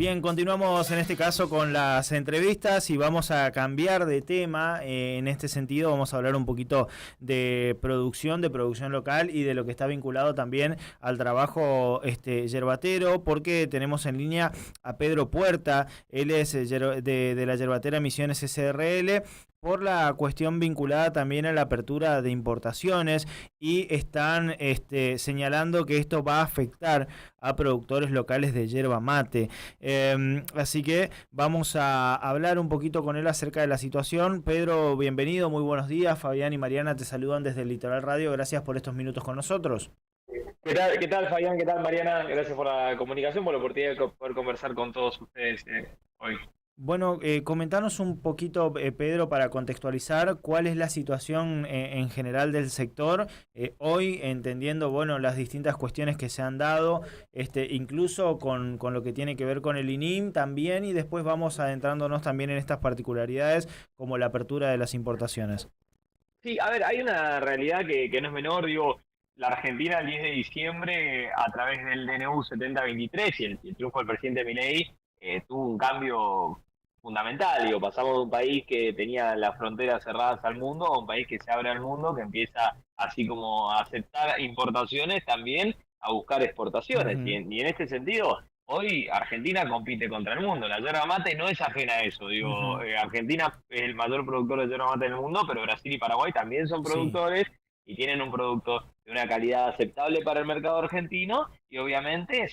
Bien, continuamos en este caso con las entrevistas y vamos a cambiar de tema. En este sentido vamos a hablar un poquito de producción local y de lo que está vinculado también al trabajo yerbatero, porque tenemos en línea a Pedro Puerta. Él es de la Yerbatera Misiones SRL, por la cuestión vinculada también a la apertura de importaciones, y están señalando que esto va a afectar a productores locales de yerba mate. Así que vamos a hablar un poquito con él acerca de la situación. Pedro, bienvenido, muy buenos días. Fabián y Mariana te saludan desde el Litoral Radio. Gracias por estos minutos con nosotros. ¿Qué tal, Fabián? ¿Qué tal, Mariana? Gracias por la comunicación, por la oportunidad de poder conversar con todos ustedes hoy. Bueno, comentanos un poquito, Pedro, para contextualizar cuál es la situación en general del sector hoy, entendiendo, bueno, las distintas cuestiones que se han dado, incluso con lo que tiene que ver con el INIM también, y después vamos adentrándonos también en estas particularidades como la apertura de las importaciones. Sí, a ver, hay una realidad que no es menor, digo, la Argentina el 10 de diciembre, a través del DNU 7023 y el triunfo del presidente Milei, tuvo un cambio fundamental. Digo, pasamos de un país que tenía las fronteras cerradas al mundo a un país que se abre al mundo, que empieza así como a aceptar importaciones, también a buscar exportaciones. Uh-huh. Y en este sentido, hoy Argentina compite contra el mundo. La yerba mate no es ajena a eso. Digo, Uh-huh. Argentina es el mayor productor de yerba mate del mundo, pero Brasil y Paraguay también son Sí. productores y tienen un producto de una calidad aceptable para el mercado argentino, y obviamente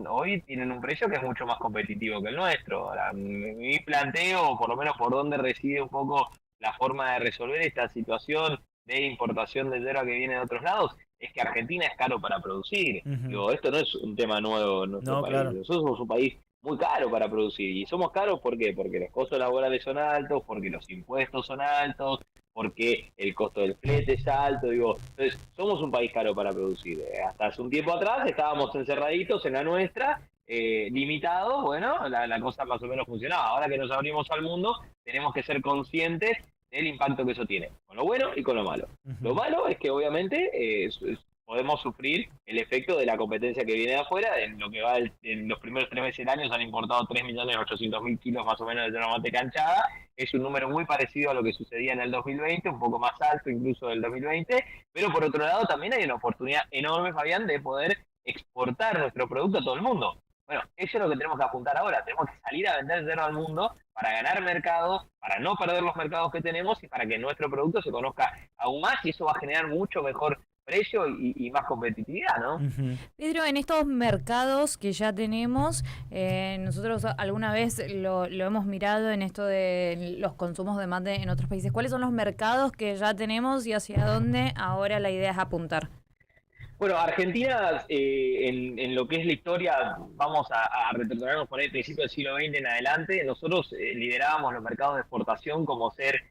hoy tienen un precio que es mucho más competitivo que el nuestro. Ahora, mi planteo, por lo menos por donde reside un poco la forma de resolver esta situación de importación de yerba que viene de otros lados, es que Argentina es caro para producir. Uh-huh. Digo, esto no es un tema nuevo en nuestro No, país. claro. Nosotros somos un país muy caro para producir. ¿Y somos caros por qué? Porque los costos laborales son altos, porque los impuestos son altos, porque el costo del flete es alto. Digo, entonces somos un país caro para producir. Hasta hace un tiempo atrás estábamos encerraditos en la nuestra, limitados. Bueno, la cosa más o menos funcionaba. Ahora que nos abrimos al mundo, tenemos que ser conscientes del impacto que eso tiene, con lo bueno y con lo malo. Lo Uh-huh. malo es que obviamente podemos sufrir el efecto de la competencia que viene de afuera. En lo que va en los primeros 3 meses del año se han importado 3.800.000 kilos más o menos de yerba mate canchada. Es un número muy parecido a lo que sucedía en el 2020, un poco más alto incluso del 2020, pero por otro lado también hay una oportunidad enorme, Fabián, de poder exportar nuestro producto a todo el mundo. Bueno, eso es lo que tenemos que apuntar ahora. Tenemos que salir a vender yerba al mundo para ganar mercado, para no perder los mercados que tenemos y para que nuestro producto se conozca aún más, y eso va a generar mucho mejor precio y más competitividad, ¿no? Uh-huh. Pedro, en estos mercados que ya tenemos, nosotros alguna vez lo hemos mirado en esto de los consumos de mate en otros países. ¿Cuáles son los mercados que ya tenemos y hacia dónde ahora la idea es apuntar? Bueno, Argentina, en lo que es la historia, vamos a retornarnos por ahí al principio del siglo XX en adelante. Nosotros liderábamos los mercados de exportación como ser,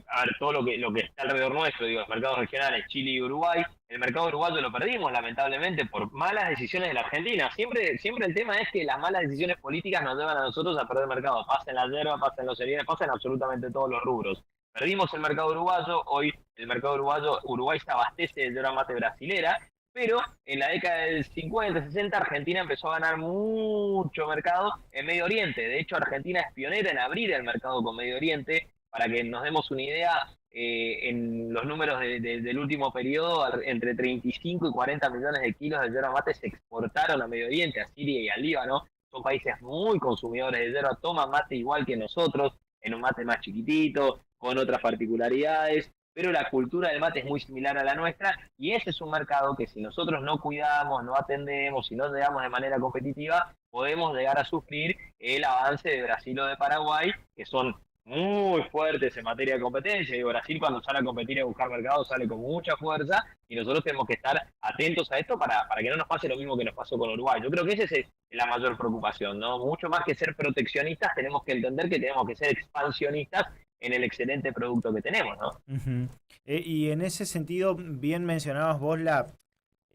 a ver, todo lo que está alrededor nuestro, digo, los mercados regionales, Chile y Uruguay. El mercado uruguayo lo perdimos, lamentablemente, por malas decisiones de la Argentina. Siempre el tema es que las malas decisiones políticas nos llevan a nosotros a perder mercado. Pasa en la yerba, pasa en los cereales, pasa en absolutamente todos los rubros. Perdimos el mercado uruguayo. Hoy el mercado uruguayo, Uruguay se abastece de yerba mate brasilera, pero en la década del 50, 60, Argentina empezó a ganar mucho mercado en Medio Oriente. De hecho, Argentina es pionera en abrir el mercado con Medio Oriente. Para que nos demos una idea, en los números del último periodo, entre 35 y 40 millones de kilos de yerba mate se exportaron a Medio Oriente, a Siria y al Líbano. Son países muy consumidores de yerba, toman mate igual que nosotros, en un mate más chiquitito, con otras particularidades, pero la cultura del mate es muy similar a la nuestra, y ese es un mercado que si nosotros no cuidamos, no atendemos, si no llegamos de manera competitiva, podemos llegar a sufrir el avance de Brasil o de Paraguay, que son muy fuertes en materia de competencia. Y Brasil, cuando sale a competir y a buscar mercado, sale con mucha fuerza, y nosotros tenemos que estar atentos a esto para que no nos pase lo mismo que nos pasó con Uruguay. Yo creo que esa es la mayor preocupación, ¿no? Mucho más que ser proteccionistas, tenemos que entender que tenemos que ser expansionistas en el excelente producto que tenemos, ¿no? Uh-huh. Y en ese sentido, bien mencionabas vos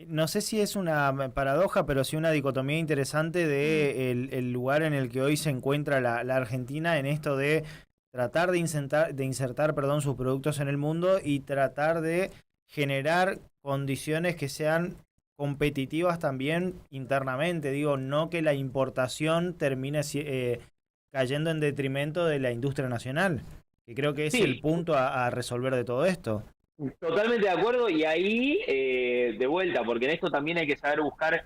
no sé si es una paradoja, pero sí una dicotomía interesante de el lugar en el que hoy se encuentra la Argentina en esto de tratar de insertar, perdón, sus productos en el mundo y tratar de generar condiciones que sean competitivas también internamente, digo, no que la importación termine cayendo en detrimento de la industria nacional, que creo que es el Sí, punto a resolver de todo esto. totalmente de acuerdo, y ahí de vuelta, porque en esto también hay que saber buscar.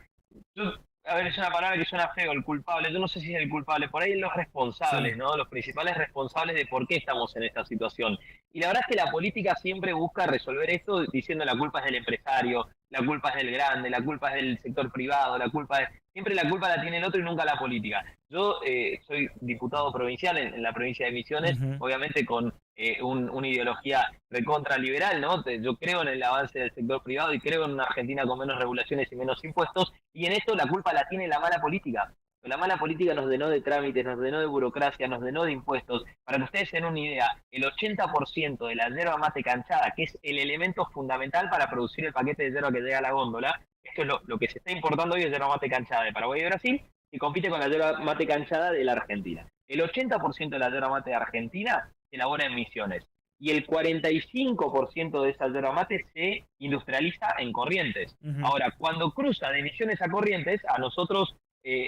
Yo- a ver, es una palabra que suena feo, el culpable. Yo no sé si es el culpable, por ahí los responsables, Sí. ¿no? Los principales responsables de por qué estamos en esta situación. Y la verdad es que la política siempre busca resolver esto diciendo la culpa es del empresario, la culpa es del grande, la culpa es del sector privado, la culpa es... Siempre la culpa la tiene el otro y nunca la política. Yo soy diputado provincial en la provincia de Misiones, Ujú. obviamente con una ideología recontra liberal, ¿no? Yo creo en el avance del sector privado y creo en una Argentina con menos regulaciones y menos impuestos, y en esto la culpa la tiene la mala política. La mala política nos denó de trámites, nos denó de burocracia, nos denó de impuestos. Para que ustedes den una idea, el 80% de la yerba mate canchada, que es el elemento fundamental para producir el paquete de yerba que llega a la góndola, esto es lo que se está importando hoy, es yerba mate canchada de Paraguay y Brasil, y compite con la yerba mate canchada de la Argentina. El 80% de la yerba mate de Argentina se elabora en Misiones, y el 45% de esa yerba mate se industrializa en Corrientes. Ujú. Ahora, cuando cruza de Misiones a Corrientes, a nosotros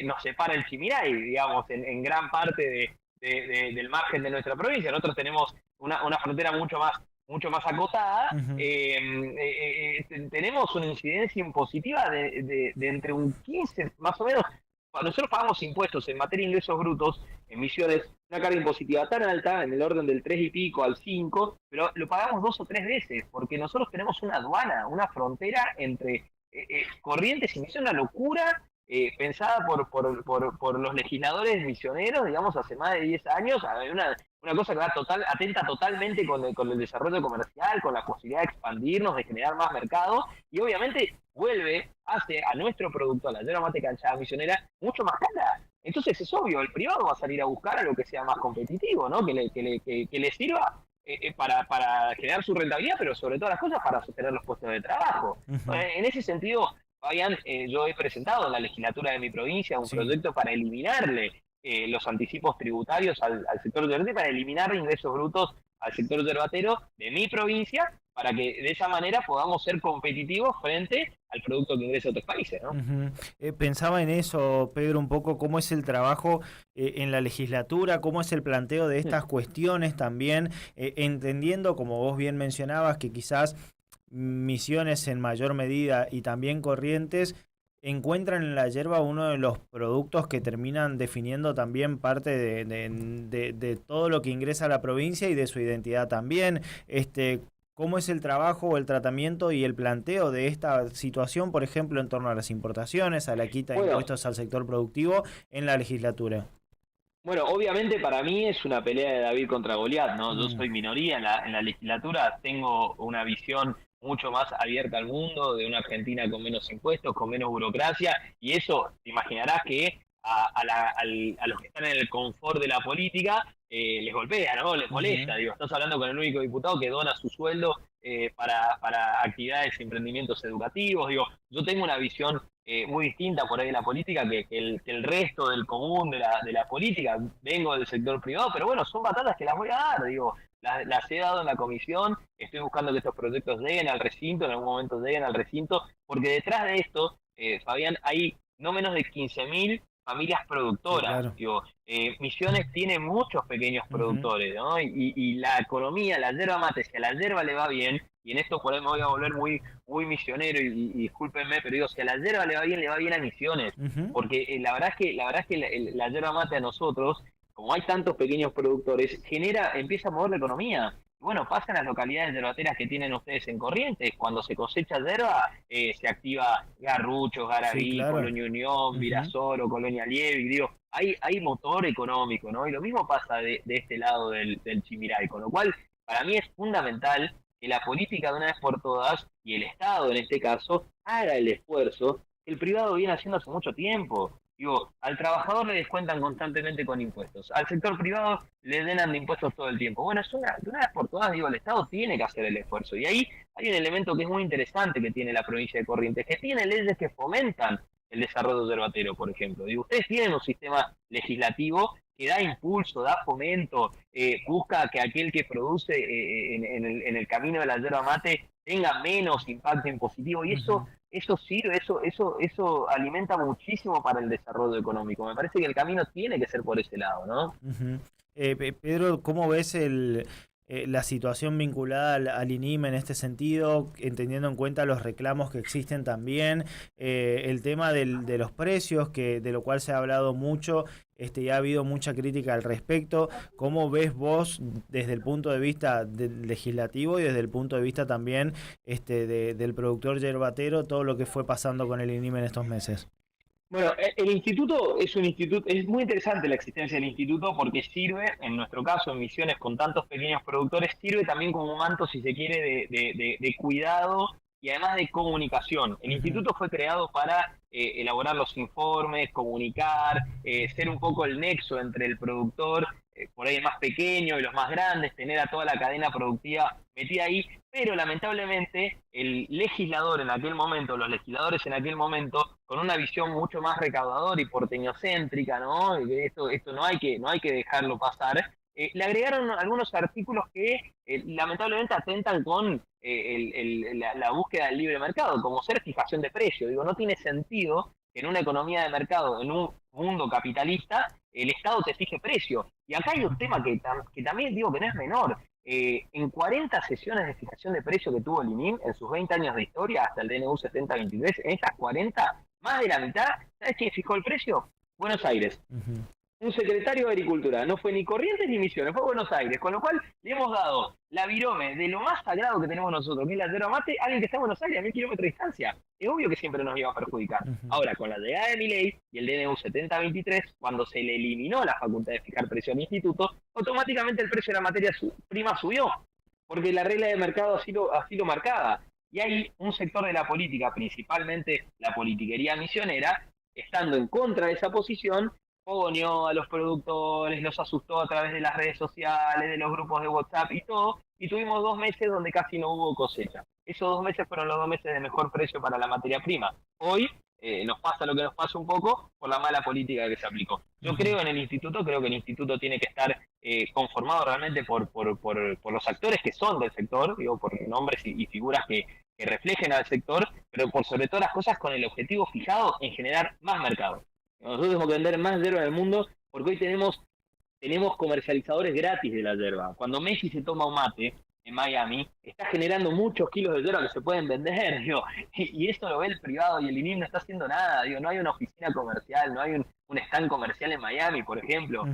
nos separa el Chimiray, digamos, en gran parte del margen de nuestra provincia. Nosotros tenemos una frontera mucho más acotada. Ujú. Tenemos una incidencia impositiva de entre un 15, más o menos. Nosotros pagamos impuestos en materia de ingresos brutos, emisiones, una carga impositiva tan alta, en el orden del 3 y pico al 5, pero lo pagamos 2 o 3 veces, porque nosotros tenemos una aduana, una frontera entre Corrientes y Misiones, una locura pensada por los legisladores misioneros, digamos, hace más de 10 años. Una cosa que va atenta totalmente con el desarrollo comercial, con la posibilidad de expandirnos, de generar más mercado, y obviamente hace a nuestro producto, a la yerba mate canchada misionera, mucho más cara. Entonces es obvio, el privado va a salir a buscar a lo que sea más competitivo, ¿no? Que le sirva para generar su rentabilidad, pero sobre todas las cosas para sostener los puestos de trabajo. Ujú. En ese sentido, Fabián, yo he presentado en la legislatura de mi provincia un Sí. proyecto para eliminarle los anticipos tributarios al sector yerbatero, para eliminar ingresos brutos al sector yerbatero de mi provincia, para que de esa manera podamos ser competitivos frente al producto que ingresa a otros países, ¿no? Ujú. Pensaba en eso, Pedro, un poco cómo es el trabajo en la legislatura, cómo es el planteo de estas cuestiones también, entendiendo, como vos bien mencionabas, que quizás Misiones en mayor medida y también Corrientes encuentran en la yerba uno de los productos que terminan definiendo también parte de todo lo que ingresa a la provincia y de su identidad también. ¿Cómo es el trabajo o el tratamiento y el planteo de esta situación, por ejemplo, en torno a las importaciones, a la quita de Bueno, impuestos al sector productivo en la legislatura? Bueno, obviamente para mí es una pelea de David contra Goliat, ¿no? Yo Mm. soy minoría en la legislatura, tengo una visión mucho más abierta al mundo, de una Argentina con menos impuestos, con menos burocracia, y eso, te imaginarás que a los que están en el confort de la política les golpea, ¿no? Les Ujú. molesta. Digo, estás hablando con el único diputado que dona su sueldo para actividades y emprendimientos educativos. Digo, yo tengo una visión muy distinta por ahí de la política que el resto del común de la política. Vengo del sector privado, pero bueno, son batallas que las voy a dar, digo. Las he dado en la comisión, estoy buscando que estos proyectos lleguen al recinto, en algún momento lleguen al recinto, porque detrás de esto, Fabián, hay no menos de 15.000 familias Sí, productoras. claro. Digo, Misiones tiene muchos pequeños Ujú. productores, ¿no? Y la economía, la yerba mate, si a la yerba le va bien, y en esto por ahí me voy a volver muy misionero, y discúlpenme, pero digo, si a la yerba le va bien a Misiones, Ujú. porque la verdad es que la yerba mate a nosotros, como hay tantos pequeños productores, empieza a mover la economía. Bueno, pasa en las localidades yerbateras que tienen ustedes en Corrientes. Cuando se cosecha yerba, se activa Garruchos, Sí, Garaví, claro. Colonia Unión, Ujú. Virasoro, Colonia Liebig. Digo, hay motor económico, ¿no? Y lo mismo pasa de este lado del Chimiray. Con lo cual, para mí es fundamental que la política de una vez por todas, y el Estado en este caso, haga el esfuerzo que el privado viene haciendo hace mucho tiempo. Digo, al trabajador le descuentan constantemente con impuestos, al sector privado le llenan de impuestos todo el tiempo. Bueno, de una vez por todas, digo, el Estado tiene que hacer el esfuerzo. Y ahí hay un elemento que es muy interesante que tiene la provincia de Corrientes, que tiene leyes que fomentan el desarrollo yerbatero, por ejemplo. Digo, ustedes tienen un sistema legislativo que da impulso, da fomento, busca que aquel que produce en el camino de la yerba mate tenga menos impacto impositivo, y eso Ujú. eso sirve, eso alimenta muchísimo para el desarrollo económico. Me parece que el camino tiene que ser por ese lado, ¿no? Ujú. Pedro, ¿cómo ves la situación vinculada al INIM en este sentido, teniendo en cuenta los reclamos que existen también, el tema de los precios, de lo cual se ha hablado mucho, y ha habido mucha crítica al respecto? ¿Cómo ves vos desde el punto de vista legislativo y desde el punto de vista también del productor yerbatero todo lo que fue pasando con el INIM en estos meses? Bueno, el instituto es un instituto, es muy interesante la existencia del instituto porque sirve, en nuestro caso, en Misiones con tantos pequeños productores, sirve también como manto, si se quiere, de cuidado y además de comunicación. El instituto fue creado para elaborar los informes, comunicar, ser un poco el nexo entre el productor, por ahí el más pequeño y los más grandes, tener a toda la cadena productiva metida ahí, pero lamentablemente el legislador en aquel momento, los legisladores en aquel momento, con una visión mucho más recaudadora y porteñocéntrica, ¿no? Esto no hay que dejarlo pasar. Le agregaron algunos artículos que lamentablemente atentan con la búsqueda del libre mercado, como ser fijación de precios. Digo, no tiene sentido que en una economía de mercado, en un mundo capitalista, el Estado te fije precio. Y acá hay un tema que también digo que no es menor. En 40 sesiones de fijación de precio que tuvo el INIM en sus 20 años de historia hasta el DNU 7023, en estas 40, más de la mitad, ¿sabes quién fijó el precio? Buenos Aires. Un secretario de Agricultura, no fue ni Corrientes ni Misiones, fue Buenos Aires, con lo cual le hemos dado la virome de lo más sagrado que tenemos nosotros, que es la yerba mate, a alguien que está en Buenos Aires a 1000 kilómetros de distancia. Es obvio que siempre nos iba a perjudicar. Ahora, con la llegada de Milei y el DNU 7023, cuando se le eliminó la facultad de fijar precio al instituto, automáticamente el precio de la materia prima subió, porque la regla de mercado así lo marcaba. Y hay un sector de la política, principalmente la politiquería misionera, estando en contra de esa posición, fogoneó a los productores, los asustó a través de las redes sociales, de los grupos de WhatsApp y todo, y tuvimos 2 meses donde casi no hubo cosecha. Esos 2 meses fueron los 2 meses de mejor precio para la materia prima. Hoy nos pasa lo que nos pasa un poco por la mala política que se aplicó. Yo creo en el instituto, creo que el instituto tiene que estar conformado realmente por los actores que son del sector, digo, por nombres y figuras que reflejen al sector, pero por sobre todas las cosas con el objetivo fijado en generar más mercado. Nosotros tenemos que vender más yerba en el mundo porque hoy tenemos comercializadores gratis de la yerba. Cuando Messi se toma un mate en Miami, está generando muchos kilos de yerba que se pueden vender, digo, y esto lo ve el privado y el INIM no está haciendo nada, digo, no hay una oficina comercial, no hay un stand comercial en Miami, por ejemplo,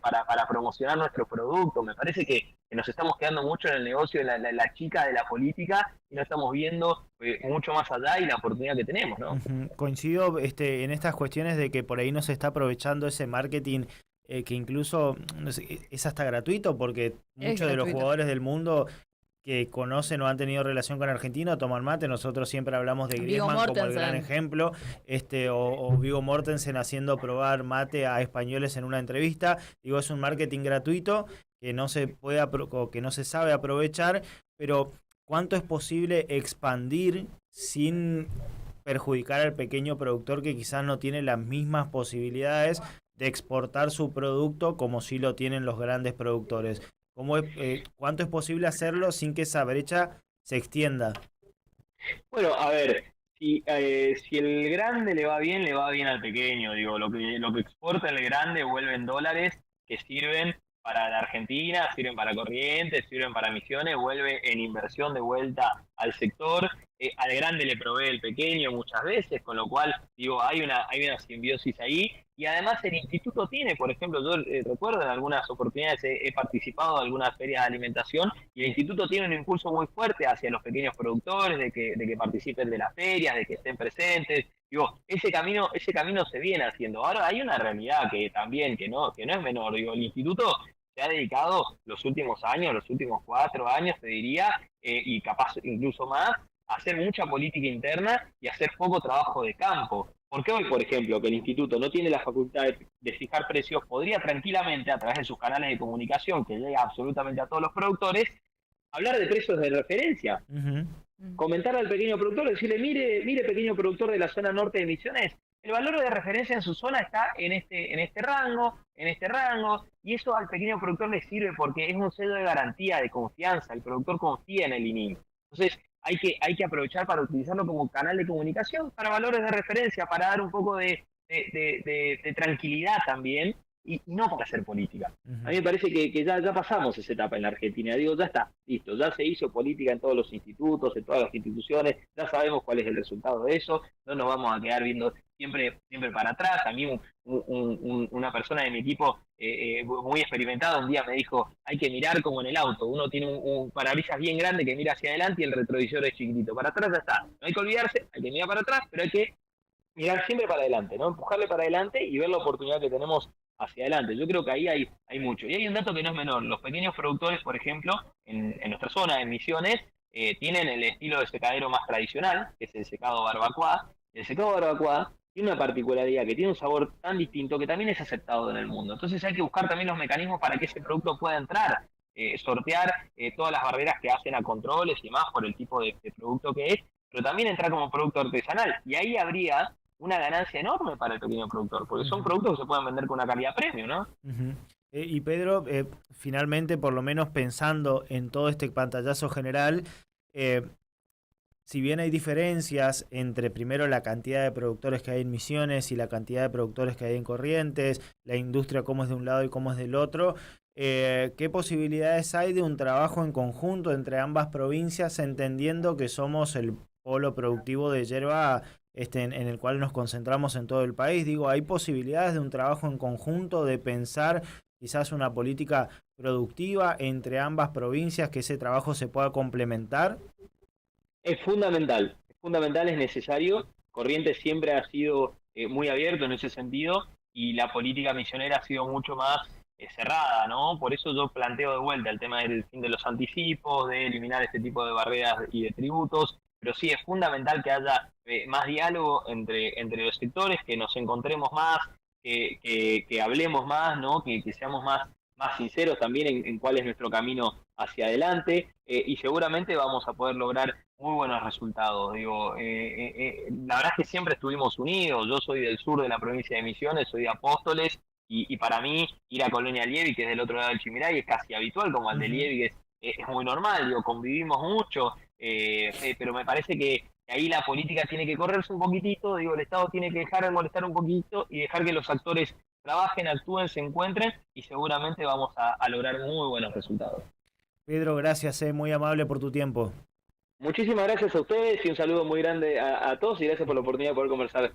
para promocionar nuestro producto. Me parece que nos estamos quedando mucho en el negocio de la chica de la política y no estamos viendo mucho más allá y la oportunidad que tenemos, ¿no? Coincido en estas cuestiones de que por ahí no se está aprovechando ese marketing que incluso no sé, es hasta gratuito, porque muchos de los jugadores del mundo que conocen o han tenido relación con Argentina toman mate. Nosotros siempre hablamos de Griezmann como el gran ejemplo, o Viggo Mortensen haciendo probar mate a españoles en una entrevista. Digo, es un marketing gratuito que no se puede que no se sabe aprovechar, pero ¿cuánto es posible expandir sin perjudicar al pequeño productor que quizás no tiene las mismas posibilidades de exportar su producto como sí lo tienen los grandes productores? ¿Cuánto es posible hacerlo sin que esa brecha se extienda? Bueno, a ver, si el grande le va bien al pequeño. Digo, lo que exporta el grande vuelve en dólares que sirven para la Argentina, sirven para Corrientes, sirven para Misiones, vuelve en inversión de vuelta al sector. Al grande le provee el pequeño muchas veces, con lo cual, digo, hay una simbiosis ahí. Y además el instituto tiene, por ejemplo, yo recuerdo en algunas oportunidades he participado en algunas ferias de alimentación, y el instituto tiene un impulso muy fuerte hacia los pequeños productores, de que participen de las ferias, de que estén presentes. Digo, ese camino se viene haciendo. Ahora hay una realidad que también, que no es menor. Digo, el instituto se ha dedicado los últimos 4 años, te diría, y capaz incluso más, a hacer mucha política interna y a hacer poco trabajo de campo. Porque hoy, por ejemplo, que el instituto no tiene la facultad de fijar precios, podría tranquilamente, a través de sus canales de comunicación, que llega absolutamente a todos los productores, hablar de precios de referencia. Comentar al pequeño productor, decirle, mire pequeño productor de la zona norte de Misiones, el valor de referencia en su zona está en este rango, y eso al pequeño productor le sirve porque es un sello de garantía, de confianza. El productor confía en el INIM. Entonces, hay que aprovechar para utilizarlo como canal de comunicación, para valores de referencia, para dar un poco de tranquilidad también, y no para hacer política. A mí me parece que ya pasamos esa etapa en la Argentina. Digo, ya está, listo, ya se hizo política en todos los institutos, en todas las instituciones, ya sabemos cuál es el resultado de eso, no nos vamos a quedar viendo siempre para atrás. A mí una persona de mi equipo muy experimentada un día me dijo, hay que mirar como en el auto, uno tiene un parabrisas bien grande que mira hacia adelante y el retrovisor es chiquitito, para atrás ya está, no hay que olvidarse, hay que mirar para atrás, pero hay que mirar siempre para adelante, ¿no? Empujarle para adelante y ver la oportunidad que tenemos hacia adelante. Yo creo que ahí hay mucho. Y hay un dato que no es menor. Los pequeños productores, por ejemplo, en nuestra zona, en Misiones, tienen el estilo de secadero más tradicional, que es el secado barbacoa. El secado barbacoa tiene una particularidad que tiene un sabor tan distinto que también es aceptado en el mundo. Entonces hay que buscar también los mecanismos para que ese producto pueda entrar, sortear todas las barreras que hacen a controles y más por el tipo de producto que es, pero también entrar como producto artesanal. Y ahí habría una ganancia enorme para el pequeño productor, porque son productos que se pueden vender con una calidad premium, ¿no? Y Pedro, finalmente, por lo menos pensando en todo este pantallazo general, si bien hay diferencias entre primero la cantidad de productores que hay en Misiones y la cantidad de productores que hay en Corrientes, la industria cómo es de un lado y cómo es del otro, ¿qué posibilidades hay de un trabajo en conjunto entre ambas provincias, entendiendo que somos el polo productivo de yerba en el cual nos concentramos en todo el país? Digo, ¿hay posibilidades de un trabajo en conjunto, de pensar quizás una política productiva entre ambas provincias, que ese trabajo se pueda complementar? Es fundamental, es necesario. Corrientes siempre ha sido muy abierto en ese sentido y la política misionera ha sido mucho más cerrada, ¿no? Por eso yo planteo de vuelta el tema del fin de los anticipos, de eliminar este tipo de barreras y de tributos, pero sí es fundamental que haya más diálogo entre los sectores, que nos encontremos más, que hablemos más, ¿no? Que seamos más sinceros también en cuál es nuestro camino hacia adelante, y seguramente vamos a poder lograr muy buenos resultados. Digo, la verdad es que siempre estuvimos unidos. Yo soy del sur de la provincia de Misiones, soy de Apóstoles, y para mí ir a Colonia Lievi, que es del otro lado del Chimiray, es casi habitual, como al de Lievi, que es muy normal. Digo, convivimos mucho, pero me parece que ahí la política tiene que correrse un poquitito. Digo, el Estado tiene que dejar de molestar un poquito y dejar que los actores trabajen, actúen, se encuentren, y seguramente vamos a lograr muy buenos resultados. Pedro, gracias, muy amable por tu tiempo. Muchísimas gracias a ustedes y un saludo muy grande a todos, y gracias por la oportunidad de poder conversar